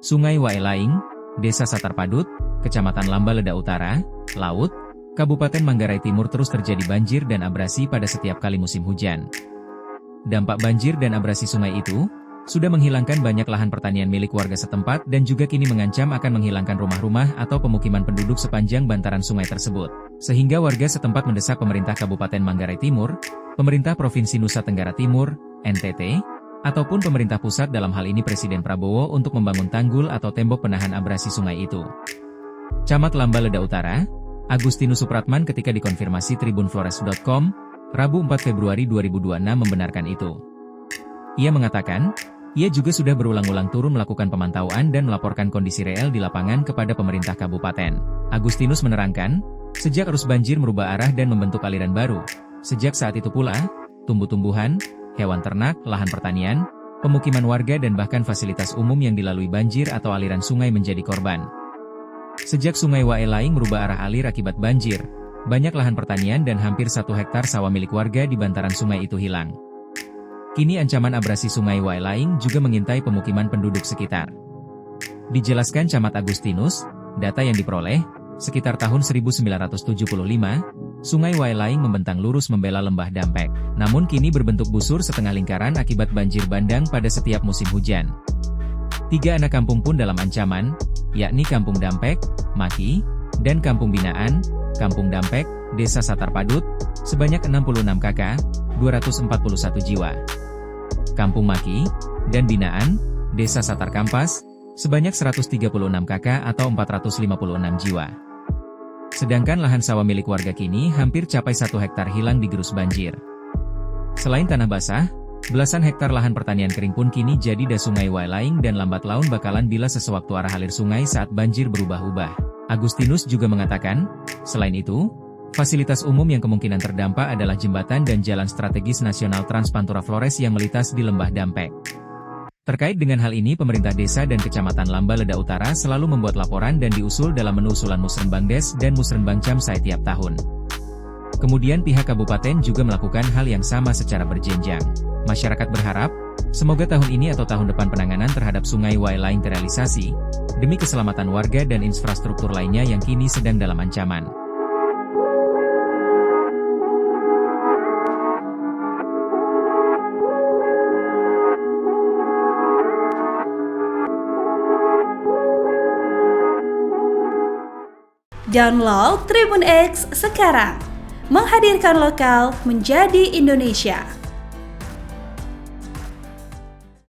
Sungai Waelaing, Desa Satarpadut, Kecamatan Lambaleda Utara, Laut, Kabupaten Manggarai Timur terus terjadi banjir dan abrasi pada setiap kali musim hujan. Dampak banjir dan abrasi sungai itu sudah menghilangkan banyak lahan pertanian milik warga setempat dan juga kini mengancam akan menghilangkan rumah-rumah atau pemukiman penduduk sepanjang bantaran sungai tersebut. Sehingga warga setempat mendesak pemerintah Kabupaten Manggarai Timur, pemerintah Provinsi Nusa Tenggara Timur, NTT, ataupun pemerintah pusat dalam hal ini Presiden Prabowo untuk membangun tanggul atau tembok penahan abrasi sungai itu. Camat Lambaleda Utara, Agustinus Supratman ketika dikonfirmasi tribunflores.com, Rabu 4 Februari 2026 membenarkan itu. Ia mengatakan, ia juga sudah berulang-ulang turun melakukan pemantauan dan melaporkan kondisi real di lapangan kepada pemerintah kabupaten. Agustinus menerangkan, sejak arus banjir merubah arah dan membentuk aliran baru, sejak saat itu pula, tumbuh-tumbuhan, hewan ternak, lahan pertanian, pemukiman warga dan bahkan fasilitas umum yang dilalui banjir atau aliran sungai menjadi korban. Sejak Sungai Waelaing merubah arah alir akibat banjir, banyak lahan pertanian dan hampir 1 hektar sawah milik warga di bantaran sungai itu hilang. Kini ancaman abrasi Sungai Waelaing juga mengintai pemukiman penduduk sekitar. Dijelaskan Camat Agustinus, data yang diperoleh, sekitar tahun 1975, Sungai Waelaing membentang lurus membela Lembah Dampek, namun kini berbentuk busur setengah lingkaran akibat banjir bandang pada setiap musim hujan. 3 anak kampung pun dalam ancaman, yakni Kampung Dampek, Maki, dan Kampung Binaan, Kampung Dampek, Desa Satarpadut, sebanyak 66 kakak, 241 jiwa. Kampung Maki, dan Binaan, Desa Satar Kampas, sebanyak 136 kakak atau 456 jiwa. Sedangkan lahan sawah milik warga kini hampir capai 1 hektar hilang digerus banjir. Selain tanah basah, belasan hektar lahan pertanian kering pun kini jadi Sungai Waelaing dan lambat laun bakalan bila sesewaktu arah alir sungai saat banjir berubah-ubah. Agustinus juga mengatakan, selain itu, fasilitas umum yang kemungkinan terdampak adalah jembatan dan jalan strategis nasional Transpantura Flores yang melintas di Lembah Dampek. Terkait dengan hal ini pemerintah desa dan kecamatan Lambaleda Utara selalu membuat laporan dan diusul dalam menu usulan Musrenbangdes dan Musrenbang Camsai tiap tahun. Kemudian pihak kabupaten juga melakukan hal yang sama secara berjenjang. Masyarakat berharap, semoga tahun ini atau tahun depan penanganan terhadap Sungai Waelaing terrealisasi, demi keselamatan warga dan infrastruktur lainnya yang kini sedang dalam ancaman. Download Tribun X sekarang, menghadirkan lokal menjadi Indonesia.